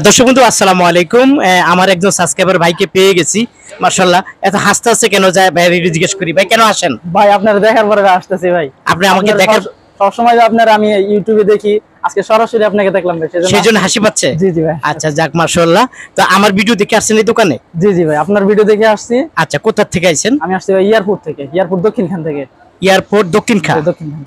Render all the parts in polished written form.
দর্শক বন্ধু আসসালামু আলাইকুম। আমার একজন সাবস্ক্রাইবার ভাইকে পেয়ে গেছি, মাশাআল্লাহ। এত হাসতে হাসতে কেন যায় ভাই? জিজ্ঞেস করি ভাই কেন আসেন? ভাই আপনার দেখার পরে আসতেছি ভাই। আপনি আমাকে দেখার সব সময় আপনার আমি ইউটিউবে দেখি, আজকে সরাসরি আপনাকে দেখলাম ভাই, সেজন্য হাসি পাচ্ছে। জি জি ভাই। আচ্ছা যাক মাশাআল্লাহ। তো আমার ভিডিও দেখে আসছেন এই দোকানে? জি জি ভাই, আপনার ভিডিও দেখে আসছি। আচ্ছা কোথা থেকে আইছেন? আমি আসছি ভাই এয়ারপোর্ট থেকে, এয়ারপোর্ট দক্ষিণখান থেকে। এয়ারপোর্ট দক্ষিণখান।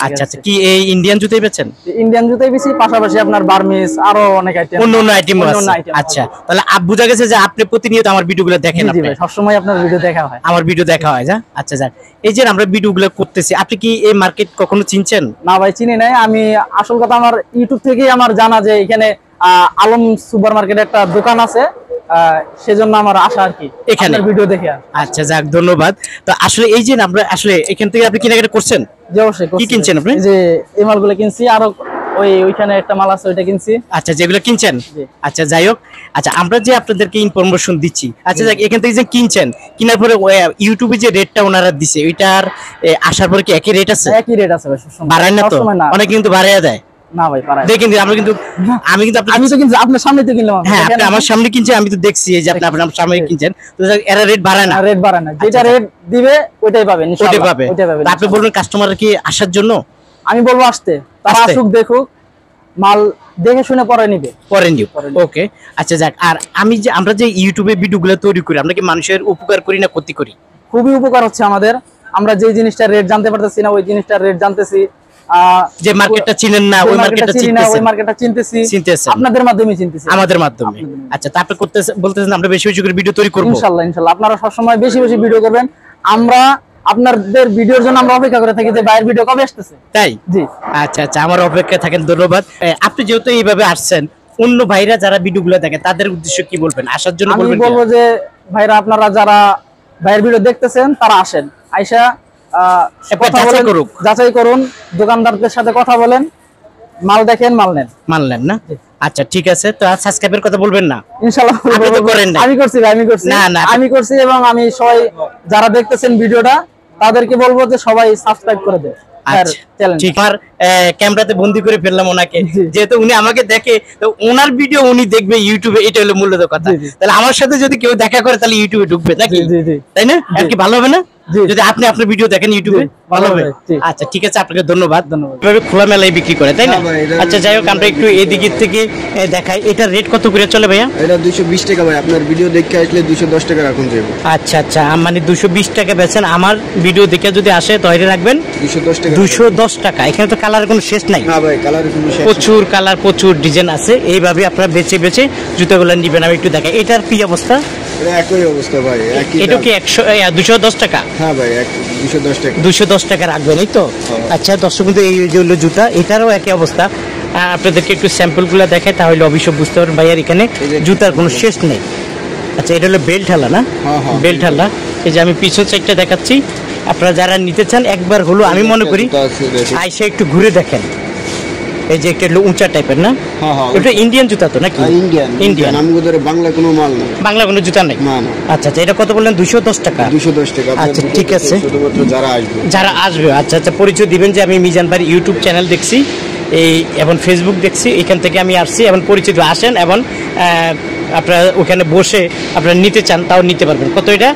আচ্ছা আচ্ছা, কি এই ইন্ডিয়ান জুতাই বেচেন? ইন্ডিয়ান জুতাই বেশি, পাশাপাশি আপনার বার্মিস আরো অনেক আইটেম, অন্য আইটেম আছে। আচ্ছা তাহলে বুঝা গেছে যে আপনি প্রতিনিয়ত আমার ভিডিওগুলো দেখেন। জি ভাই, সব সময় আপনার ভিডিও দেখা হয়। আমার ভিডিও দেখা হয় যা। আচ্ছা যাক, এই যে আমরা ভিডিওগুলো করতেছি, আপনি কি এই মার্কেট কখনো চিনছেন? না ভাই চিনি নাই আমি। আসল কথা আমার ইউটিউব থেকেই আমার জানা যে এখানে আলম সুপার মার্কেটে একটা দোকান আছে, সেজন্য আমার আশা আর কি এখানে ভিডিও দেখে। আচ্ছা যাক ধন্যবাদ। তো আসলে এই যে আমরা আসলে এখান থেকে আপনি কেনাকাটা করছেন? জি অবশ্যই। কি কিনছেন আপনি? যে এই মালগুলো কিনছি, আর ওইখানে একটা মাল আছে ওইটা কিনছি। আচ্ছা যেগুলো কিনছেন। আচ্ছা যাই হোক, আচ্ছা আমরা যে আপনাদেরকে ইনফরমেশন দিচ্ছি, আচ্ছা যাক এখান থেকে যে কিনছেন, কেনার পরে ইউটিউবে যে রেটটা ওনারা দিছে ওইটার আসার পরে কি একই রেট আছে? একই রেট আছে ভাই, বাড়ায় না তো? অনেক কিন্তু বাড়ায় দেয় না ভাই, পারায় দেখেন। আমরা কিন্তু আমি তো কিন্তু আপনার সামনে তো কিনলাম। হ্যাঁ আপনি আমার সামনে কিনছেন, আমি তো দেখছি যে আপনি আপনার সামনে কিনছেন। তো এরা রেট বাড়ায় না? রেট বাড়ায় না, যেটা রেট দিবে ওইটাই পাবেন, ওইটাই পাবে। আপনি বলবেন কাস্টমার কি আসার জন্য? আমি বলবো আসতে, তারা আসুক, দেখুক, মাল দেখে শুনে পরে নিবে, পরে নিও। ওকে আচ্ছা যাক। আর আমরা যে ইউটিউবে ভিডিওগুলো তৈরি করি, আমরা কি মানুষের উপকার করি না ক্ষতি করি? খুবই উপকার হচ্ছে আমাদের। আমরা যে জিনিসটা রেট জানতে পারতেছি না ওই জিনিসটা রেট জানতেছি। যে মার্কেটটা চিনেন না ওই মার্কেটটা চিনতেছি, ওই মার্কেটটা চিনতেছি আপনাদের মাধ্যমে চিনতেছি, আমাদের মাধ্যমে। আচ্ছা তারপর বলতেছেন আমরা বেশি বেশি করে ভিডিও তৈরি করব ইনশাআল্লাহ। ইনশাআল্লাহ আপনারা সব সময় বেশি বেশি ভিডিও করবেন। আমরা আপনাদের ভিডিওর জন্য আমরা অপেক্ষা করে থাকি যে বাইরের ভিডিও কবে আসতেছে। তাই? জি আচ্ছা আচ্ছা, আমার অপেক্ষায় থাকেন, ধন্যবাদ। আপনি যেহেতু এইভাবে আসছেন, অন্য ভাইরা যারা ভিডিওগুলো দেখে তাদের উদ্দেশ্য কি বলবেন? আসার জন্য বলবেন? আমি বলবো যে ভাইরা আপনারা যারা বাইরের ভিডিও দেখতেছেন তারা আসেন, আইসা যাচাই করুন, দোকানদারদের সাথে কথা বলেন, মাল দেখেন, মাল নেন না। আচ্ছা ঠিক আছে। তো সাবস্ক্রাইবের কথা বলবেন না? ইনশাআল্লাহ আপনি তো করেন না। আমি করছি এবং আমি সবাই যারা দেখতেছেন ভিডিওটা তাদেরকে বলবো যে সবাই সাবস্ক্রাইব করে দেন। ক্যামেরাতে বন্দি করে ফেললাম ওনাকে, যেহেতু উনি আমাকে দেখে, তো ওনার ভিডিও উনি দেখবে ইউটিউবে, এটা হলো মূলত কথা। তাহলে আমার সাথে যদি কেউ দেখা করে তাহলে ইউটিউবে ঢুকবে নাকি? তাই না? আর কি ভালো হবে না যদি আপনি আপনার ভিডিও দেখেন ইউটিউবে? ভালো হবে। আচ্ছা ঠিক আছে, আপনাকে ধন্যবাদ। খোলা মেলায় বিক্রি করে তাই না? আচ্ছা যাই হোক, আমরা একটু এদিক থেকে দেখাই। এটা রেট কত করে চলে ভাইয়া? এটা 220 টাকা ভাই। আপনার ভিডিও দেখে আসলে 210 টাকা রাখুন যাবে। আচ্ছা আচ্ছা, মানে 220 টাকা বেচেন। আমার ভিডিও দেখে যদি আসে তাহলে রাখবেন 210 টাকা। 210 টাকা। এখানে তো কালার কোনো শেষ নাই। না ভাই, কালারের কোনো শেষ নাই। প্রচুর কালার, প্রচুর ডিজাইন আছে। এইভাবে আপনারা বেছে বেছে জুতাগুলো নেবেন। আমি একটু দেখাই এটার কি অবস্থা। এটা একই অবস্থা ভাই। এটা কি 210 টাকা? হ্যাঁ ভাই, 210 টাকা। 210 টাকা রাখবেন এই তো? আচ্ছা দর্শক কিন্তু এই যে হলো জুতা, এটারও একই অবস্থা। আপনাদেরকে একটু স্যাম্পলগুলো দেখাই, তাহলে অবশ্য বুঝতে পারবেন ভাইয়ার এখানে জুতার কোনো শেষ নেই। আচ্ছা এটা হলো বেল্ট হালা না? বেল্ট হালা। এই যে আমি পিছন সাইডটা দেখাচ্ছি, আপনারা যারা নিতে চান একবার হলো আমি মনে করি আইসা একটু ঘুরে দেখেন। এই যে একটা উঁচা টাইপের না? এটা ইন্ডিয়ান জুতা তো নাকি? ইন্ডিয়ান। আমাদের বাংলা কোনো মাল নেই, বাংলা কোনো জুতা নেই। আচ্ছা আচ্ছা, এটা কত বললেন? 210 টাকা। 210 টাকা। আচ্ছা ঠিক আছে, শুধুমাত্র যারা আসবে। আচ্ছা আচ্ছা, পরিচয় দিবেন যে আমি মিজান ভাই ইউটিউব চ্যানেল দেখছি, এই এবং ফেসবুক দেখছি, এখান থেকে আমি আসছি, এবং পরিচিত আসেন, এবং আপনারা ওখানে বসে আপনারা নিতে চান তাও নিতে পারবেন। কত এটা?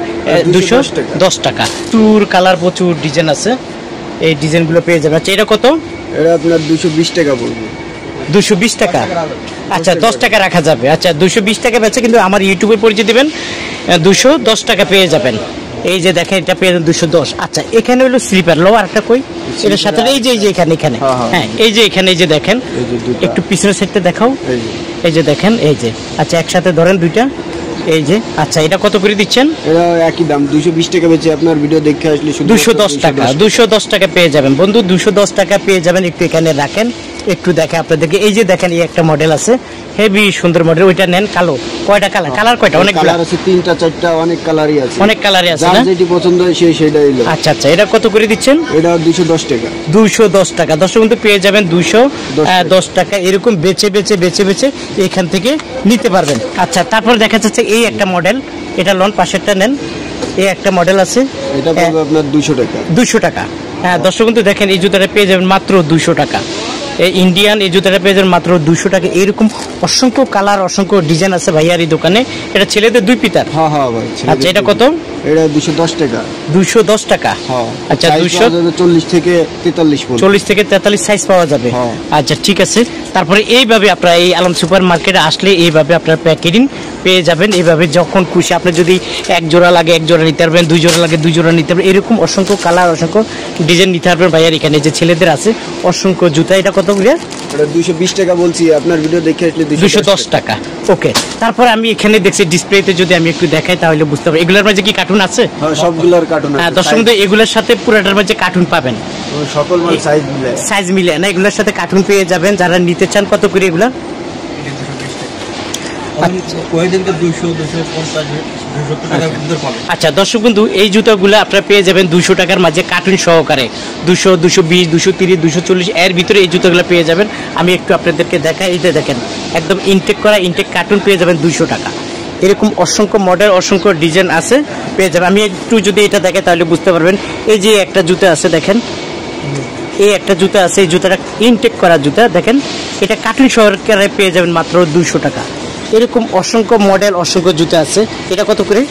210 টাকা। প্রচুর কালার, প্রচুর ডিজাইন আছে, এই ডিজাইনগুলো পেয়ে যাবেন। আচ্ছা এটা কত? এটা আপনার 220 টাকা পড়বে। 220 টাকা। আচ্ছা 10 টাকা রাখা যাবে। আচ্ছা 220 টাকা বেচে, কিন্তু আমার ইউটিউবে পরিচয় দিবেন 210 টাকা পেয়ে যাবেন। এই যে দেখেন এটা পেয়ে যাবেন 210। আচ্ছা এখানে হলো স্লিপার লো, আর একটা কই এটার সাথে? এই যে এখানে হ্যাঁ, এই যে এখানে, এই যে দেখেন, একটু পিছনের সাইডটা দেখাও। এই যে দেখেন, এই যে। আচ্ছা একসাথে ধরেন দুইটা, এই যে। আচ্ছা এটা কত করে দিচ্ছেন? এটা একই দাম, 220 টাকা বেচে। আপনার ভিডিও দেখে আসলে 210 টাকা। 210 টাকা পেয়ে যাবেন বন্ধু, 210 টাকা পেয়ে যাবেন। একটু এখানে রাখেন, একটু দেখে আপনাদেরকে। এই যে দেখেন, এই একটা মডেল আছে, হেভি সুন্দর মডেল, ওইটা নেন। কালো কয়টা কালার? কালার কয়টা? অনেক কালার আছে, 3টা 4টা, অনেক কালারই আছে। অনেক কালারই আছে না? যেটি পছন্দ হয় সেটাই নিন। আচ্ছা আচ্ছা, এটা কত করে দিচ্ছেন? এটা 210 টাকা। 210 টাকা। দর্শক কিন্তু পেয়ে যাবেন 210 টাকা। এরকম বেছে বেছে বেছে বেছে এখান থেকে নিতে পারবেন। আচ্ছা তারপর দেখা যাচ্ছে এই একটা মডেল, এটা লোন পাশেরটা নেন। এই একটা মডেল আছে, এটা পড়বে আপনার 200 টাকা। 200 টাকা। হ্যাঁ দর্শক কিন্তু দেখেন, এই জুতাটা পেয়ে যাবেন মাত্র 200 টাকা। এই ইন্ডিয়ান এই জুতাটা পেয়ে যাবেন মাত্র 200 টাকা। এরকম অসংখ্য কালার অসংখ্য ডিজাইন আছে ভাইয়ার এই দোকানে। এটা ছেলেদের 2 পিতার। হ্যাঁ হ্যাঁ ভাই। আচ্ছা এটা কত? এটা 210 টাকা। 210 টাকা। হ্যাঁ। আচ্ছা 240 থেকে 43 পর্যন্ত। 40 থেকে 43 সাইজ পাওয়া যাবে। আচ্ছা ঠিক আছে। তারপরে এইভাবে আপনারা এই আলম সুপার মার্কেটে আসলে এইভাবে আপনারা প্যাকেটিং পেয়ে যাবেন। এইভাবে যখন খুশি আপনি যদি 1 জোড়া লাগে 1 জোড়া নিতে পারবেন, 2 জোড়া লাগে 2 জোড়া নিতে পারবেন। এরকম অসংখ্য কালার অসংখ্য ডিজাইন নিতে পারবেন ভাইয়ার এখানে। যে ছেলেদের আছে অসংখ্য জুতা। এটা কত করে? এটা 220 টাকা বলছি, আপনার ভিডিও দেখে আসলে 210 টাকা। ওকে। তারপর আমি এখানে দেখছি ডিসপ্লেতে যদি আমি একটু দেখাই তাহলে বুঝতে পারবেন। এগুলোর মাঝে কি কার্টুন আছে? হ্যাঁ সবগুলোর কার্টুন আছে। দর্শক বন্ধু এগুলোর সাথে পুরোটার মাঝে কার্টুন পাবেন। সকল মাল সাইজ মিলে না, এগুলোর সাথে কার্টুন পেয়ে যাবেন। যারা নিতে চান কত করে এগুলো? আচ্ছা দর্শক বন্ধু এই জুতাগুলো আপনারা পেয়ে যাবেন 200 টাকার মাঝে কার্টুন সহকারে। 200, 220, 230, 240 এর ভিতরে এই জুতাগুলো পেয়ে যাবেন। আমি একটু আপনাদেরকে দেখাই। এইটা দেখেন একদম ইনটেক করা ইনটেক কার্টুন পেয়ে যাবেন 200 টাকা। এরকম অসংখ্য মডেল অসংখ্য ডিজাইন আছে পেয়ে যাবেন। আমি একটু যদি এটা দেখে তাহলে বুঝতে পারবেন। এই যে একটা জুতা আছে দেখেন, এই একটা জুতা আছে, এই জুতাটা ইনটেক করা জুতা দেখেন। এটা কার্টুন সহকারে পেয়ে যাবেন মাত্র 200 টাকা। এরকম অসংখ্য মডেল অসংখ্য জুতা আছে। এটা কত করে?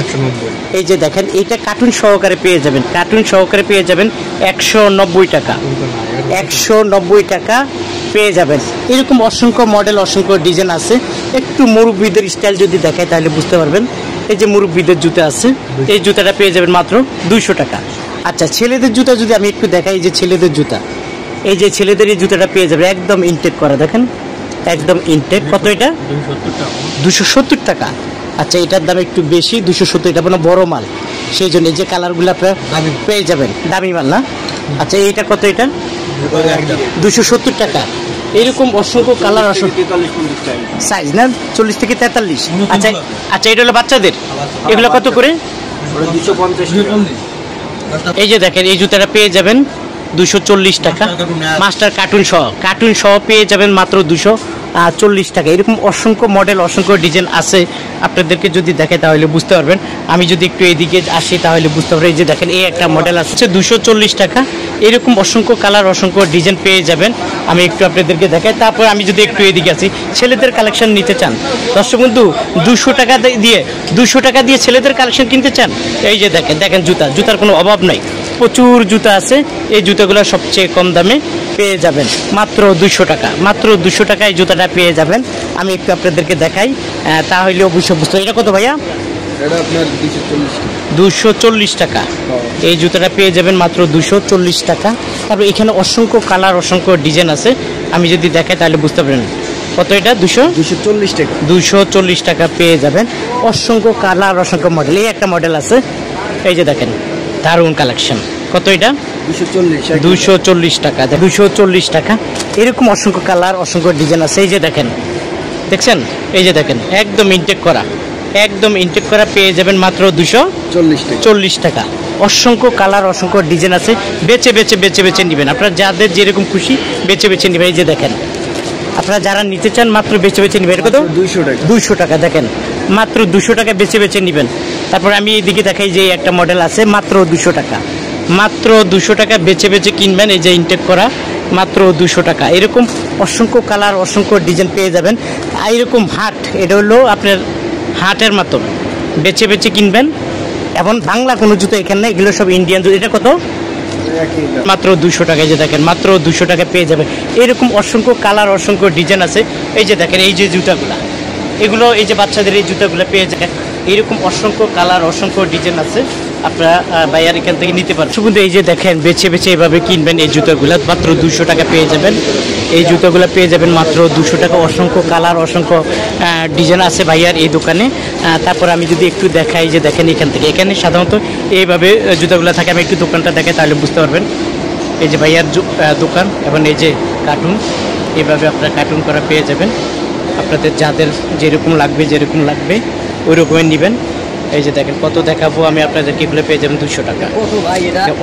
190। এই যে দেখেন এটা কার্টুন সহকারে পেয়ে যাবেন, কার্টুন সহকারে পেয়ে যাবেন 190 টাকা। 190 টাকা পেয়ে যাবেন। এরকম অসংখ্য মডেল অসংখ্য ডিজাইন আছে। একটু মুরব্বিদের স্টাইল যদি দেখায় তাহলে বুঝতে পারবেন। এই যে মুরব্বিদের জুতা আছে, এই জুতাটা পেয়ে যাবেন মাত্র 200 টাকা। আচ্ছা ছেলেদের জুতা যদি আমি একটু দেখাই, এই যে ছেলেদের জুতা, এই যে ছেলেদের এই জুতাটা পেয়ে যাবে একদম ইনটেক করা দেখেন, একদম ইনটেক। কত এটা? 270 টাকা। আচ্ছা এটার দাম একটু বেশি 270। এটা কোনো বড় মাল, সেই জন্য এই যে কালারগুলো আপনারা পেয়ে যাবেন, দামি মাল না। আচ্ছা এইটা কত? এটা 270 টাকা। এরকম অসংখ্য কালার অসংখ্য সাইজ না 40 থেকে 43। আচ্ছা আচ্ছা এটা হলো বাচ্চাদের, এগুলো কত করে? 250 টাকা। এই যে দেখেন এই জুতাটা পেয়ে যাবেন 240 টাকা। মাস্টার কার্টুন সহ পেয়ে যাবেন মাত্র 240 টাকা। এরকম অসংখ্য মডেল অসংখ্য ডিজাইন আছে। আপনাদেরকে যদি দেখে তাহলে বুঝতে পারবেন। আমি যদি একটু এদিকে আসি তাহলে বুঝতে পারবেন। এই যে দেখেন এই একটা মডেল আছে 240 টাকা। এরকম অসংখ্য কালার অসংখ্য ডিজাইন পেয়ে যাবেন। আমি একটু আপনাদেরকে দেখাই। তারপর আমি যদি একটু এদিকে আসি, ছেলেদের কালেকশন নিতে চান দর্শক বন্ধু 200 টাকা দিয়ে ছেলেদের কালেকশন কিনতে চান, এই যে দেখেন জুতার কোনো অভাব নাই, প্রচুর জুতা আছে। এই জুতাগুলো সবচেয়ে কম দামে পেয়ে যাবেন মাত্র 200 টাকা। মাত্র 200 টাকায় জুতাটা পেয়ে যাবেন। আমি একটু আপনাদেরকে দেখাই তাহলে অবশ্যই বুঝতে। এটা কত ভাইয়া? এটা আপনার 240 টাকা। 240 টাকা। এই জুতাটা পেয়ে যাবেন মাত্র 240 টাকা। তারপর এখানে অসংখ্য কালার অসংখ্য ডিজাইন আছে। আমি যদি দেখাই তাহলে বুঝতে পারেন। কত এটা? 240 টাকা। 240 টাকা পেয়ে যাবেন। অসংখ্য কালার অসংখ্য মডেল। এই একটা মডেল আছে, এই যে দেখেন দারুণ কালেকশন। কত এটা? 240 টাকা। 240 টাকা। এরকম অসংখ্য কালার অসংখ্য ডিজাইন আছে। এই যে দেখছেন, এই যে দেখেন একদম ইনটেক করা পেয়ে যাবেন মাত্র 240 টাকা। অসংখ্য কালার অসংখ্য ডিজাইন আছে। বেছে নেবেন আপনারা, যাদের যেরকম খুশি বেছে নেবেন। এই যে দেখেন আপনারা যারা নিতে চান মাত্র বেছে নেবেন। কত? 200 টাকা। দেখেন মাত্র 200 টাকা বেছে নেবেন। তারপর আমি এইদিকে দেখাই যে একটা মডেল আছে মাত্র 200 টাকা। মাত্র 200 টাকা বেছে কিনবেন। এই যে ইনটেক করা মাত্র 200 টাকা। এরকম অসংখ্য কালার অসংখ্য ডিজাইন পেয়ে যাবেন। এরকম হাট, এটা হলো আপনার হাটের মতো বেছে কিনবেন। এখন বাংলা কোনো জুতো এখানে নেই, এগুলো সব ইন্ডিয়ান জুতো। এটা কত? মাত্র 200 টাকা। এই যে দেখেন মাত্র 200 টাকা পেয়ে যাবেন। এরকম অসংখ্য কালার অসংখ্য ডিজাইন আছে। এই যে দেখেন এই যে জুতাগুলা, এগুলো এই যে বাচ্চাদের এই জুতাগুলো পেয়ে যাবেন। এরকম অসংখ্য কালার অসংখ্য ডিজাইন আছে। আপনারা বাইরে এখান থেকে নিতে পারেন। কিন্তু এই যে দেখেন বেছে এভাবে কিনবেন। এই জুতাগুলো মাত্র 200 টাকা পেয়ে যাবেন। এই জুতাগুলো পেয়ে যাবেন মাত্র 200 টাকা। অসংখ্য কালার অসংখ্য ডিজাইন আছে ভাইয়ার এই দোকানে। তারপর আমি যদি একটু দেখাই, যে দেখেন এখানে সাধারণত এইভাবে জুতাগুলো থাকে। আমি একটু দোকানটা দেখাই তাহলে বুঝতে পারবেন। এই যে ভাইয়ার দোকান, এবং এই যে কার্টুন, এইভাবে আপনারা কার্টুন করা পেয়ে যাবেন। আপনাদের যাদের যেরকম লাগবে ওই রকমের নেবেন। এই যে দেখেন কত দেখাবো আমি আপনাদেরকে, এগুলো পেয়ে যাবেন 200 টাকা।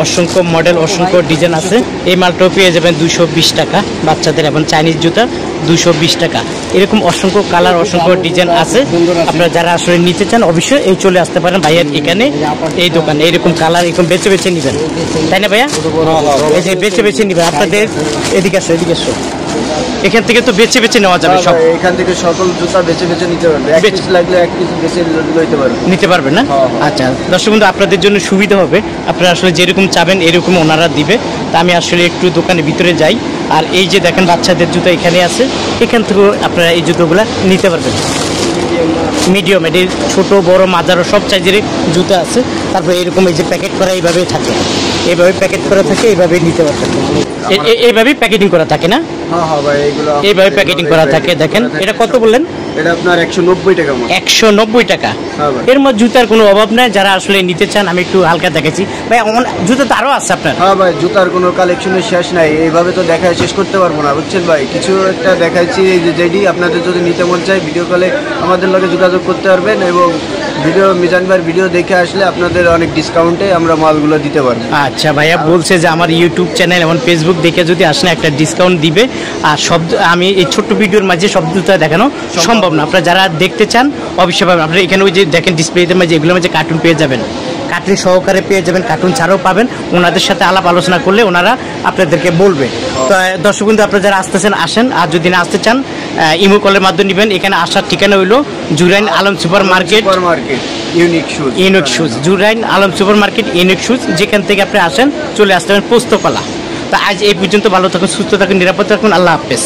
অসংখ্য মডেল, অসংখ্য ডিজাইন আছে। এই মালটাও পেয়ে যাবেন 220 টাকা বাচ্চাদের, এবং চাইনিজ জুতা 220 টাকা। এরকম অসংখ্য কালার, অসংখ্য ডিজাইন আছে। আপনারা যারা আসলে নিতে চান অবশ্যই এই চলে আসতে পারেন ভাইয়ার এখানে, এই দোকানে। এরকম কালার এরকম বেছে বেছে নেবেন, তাই না ভাইয়া? এই যে বেছে বেছে নেবেন আপনাদের। এদিকে আসো, এদিকে আসো। এখান থেকে তো বেছে বেছে নেওয়া যাবে সব, এখান থেকে সকল জুতা বেছে বেছে নিতে পারবে, এক পিস লাগলে এক পিস বেছে নিতে পারবে, নিতে পারবেন না? আচ্ছা দর্শক বন্ধু, আপনাদের জন্য সুবিধা হবে, আপনারা আসলে যেরকম চাবেন এরকম ওনারা দিবে। তা আমি আসলে একটু দোকানের ভিতরে যাই। আর এই যে দেখেন বাচ্চাদের জুতো এখানে আছে, এখান থেকেও আপনারা এই জুতোগুলো নিতে পারবেন। মিডিয়াম, এটির ছোটো বড় মাঝারও সব সাইজের জুতো আছে। তারপরে এরকম এই যে প্যাকেট করা এইভাবেই থাকে, এইভাবে প্যাকেট করা থাকে, এইভাবেই নিতে পারবেন। এইভাবেই প্যাকেটিং করা থাকে না? হ্যাঁ হ্যাঁ ভাই, এগুলো এইভাবে প্যাকেটিং করা থাকে। দেখেন এটা কত বললেন? এটা আপনার 190 টাকা। 190 টাকা। এর মধ্যে জুতার কোনো অভাব নাই, যারা আসলে নিতে চান। আমি একটু হালকা দেখাচ্ছি ভাই, জুতা তো আরও আছে আপনার? হ্যাঁ ভাই, জুতার কোনো কালেকশনের শেষ নাই, এইভাবে তো দেখায় শেষ করতে পারবো না, বুঝছেন ভাই। কিছু একটা দেখাচ্ছি, এই যে যেটি আপনাদের যদি নিতে মন চায় ভিডিও কলে আমাদের লগে যোগাযোগ করতে পারবেন, এবং ভিডিও মিজান ভাইয়ের ভিডিও দেখে আসলে আপনাদের অনেক ডিসকাউন্টে আমরা মালগুলো দিতে পারবো। আচ্ছা ভাইয়া বলছে যে আমার ইউটিউব চ্যানেল এবং ফেসবুক দেখে যদি আসলে একটা ডিসকাউন্ট দিবে। আর সব আমি এই ছোট্ট ভিডিওর মাঝে সব জুতা দেখানো সম্ভব না। আপনারা যারা দেখতে চান অবশ্যই পাবেন। আপনারা এখানে ওই যে দেখেন ডিসপ্লেতে মাঝে এগুলোর মাঝে কার্টুন পেয়ে যাবেন, কার্টুন সহকারে পেয়ে যাবেন, কার্টুন ছাড়াও পাবেন। ওনাদের সাথে আলাপ আলোচনা করলে ওনারা আপনাদেরকে বলবে। তো দর্শক বন্ধু, আপনারা যারা আসতেছেন আসেন, আর যদি না আসতে চান ইমো কলের মাধ্যমে নেবেন। এখানে আসার ঠিকানা হইলো Jurain Alam super market, unique shoes. Jurain Alam super market, unique shoes, যেখান থেকে আপনি আসেন চলে আসতে পারেন পোস্তকলা। তো আজ এই পর্যন্ত, ভালো থাকুন, সুস্থ থাকুন, নিরাপদ থাকুন, আল্লাহ হাফেজ।